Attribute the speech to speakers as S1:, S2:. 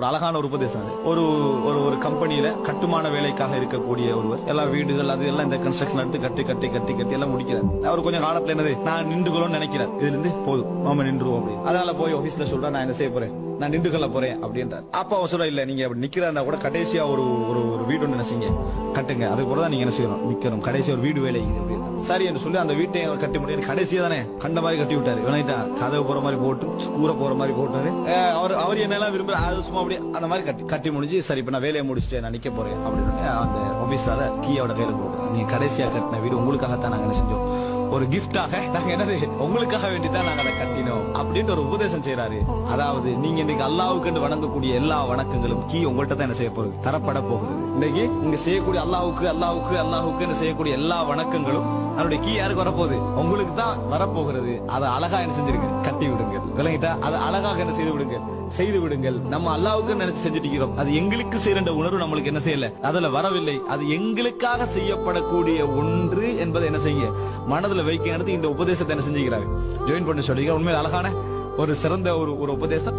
S1: ஒரு அழகான ஒரு உபதேசம். ஒரு ஒரு ஒரு கம்பெனியில கட்டுமான வேலைக்காக இருக்கக்கூடிய ஒருவர் எல்லா வீடுகள் அது எல்லாம் இந்த கன்ஸ்ட்ரக்ஷன் எடுத்து கட்டி கட்டி கட்டி கட்டி எல்லாம் முடிக்கிறார். அவர் கொஞ்சம் காலத்துல என்னது நான் நின்றுக்கணும்னு நினைக்கிறேன், இதுல இருந்து போதும் நாம நின்றுவோம் அப்படின்னு. அதனால போய் ஆபீஸ்ல சொல்றேன் நான் என்ன செய்ய போறேன், நான் நின்று கொள்ள போறேன் அப்படின்றார். அப்ப அவன் சொல்ற இல்ல நீங்க அப்படி நிக்கிறதா கூட கடைசியா ஒரு ஒரு ஒரு வீடு ஒன்று நினைச்சீங்க கட்டுங்க, அது கூட தான் நீங்க என்ன செய்யணும் நிக்கணும், கடைசியா ஒரு வீடு வேலை சரி என்று சொல்லி அந்த வீட்டை கட்டி முடியாது. கடைசியா தானே கண்ட மாதிரி கட்டி விட்டாரு. இவனாயிட்டா கதவு போற மாதிரி போட்டு கூரை போற மாதிரி போட்டாரு. அவர் என்னெல்லாம் விரும்புற அது சும்மா அப்படியே அந்த மாதிரி கட்டி முடிஞ்சு சரி இப்ப நான் வேலையை முடிச்சுட்டு நான் நிக்க போறேன் அப்படின்னு அந்த ஆபீஸால கீயோட கையில கொடுக்குறேன். நீங்க கடைசியா கட்டின வீடு உங்களுக்காகத்தான் நாங்க என்ன செஞ்சோம், ஒரு கிஃப்டாக நாங்க என்னது உங்களுக்காக வேண்டிதான் நாங்க அதை கட்டினோம் அப்படின்னு ஒரு உபதேசம் செய்யறாரு. அதாவது நீங்க இன்னைக்கு அல்லாஹ்வுக்கு வணங்கக்கூடிய எல்லா வணக்கங்களும் கீ உங்கள்கிட்ட தான் என்ன செய்ய போகுது, தரப்பட போகுது. இன்னைக்கு இங்க செய்யக்கூடிய அல்லாஹ்வுக்கு அல்லாஹ்வுக்கு அல்லாஹ்வுக்கு செய்யக்கூடிய எல்லா வணக்கங்களும் அதனுடைய கீ யாருக்கு வரப்போகுது, உங்களுக்கு தான் வரப்போகிறது. அதை அழகா என்ன செஞ்சிருங்க, கட்டி விடுங்க. விளங்கிட்டா அதை அழகாக என்ன செய்து விடுங்கள். நம்ம அல்லாஹ்வுக்கு நினைச்சு செஞ்சுட்டு இருக்கிறோம், அது எங்களுக்கு செய்யற உணர்வு நம்மளுக்கு என்ன செய்யல, அதுல வரவில்லை. அது எங்களுக்காக செய்யப்படக்கூடிய ஒன்று என்பதை என்ன செய்ய மனதுல வைக்க இந்த உபதேசத்தை என்ன செஞ்சுக்கிறாரு ஜாயின் பண்ண சொல்லி உண்மையில அழகான ஒரு சிறந்த ஒரு உபதேசம்.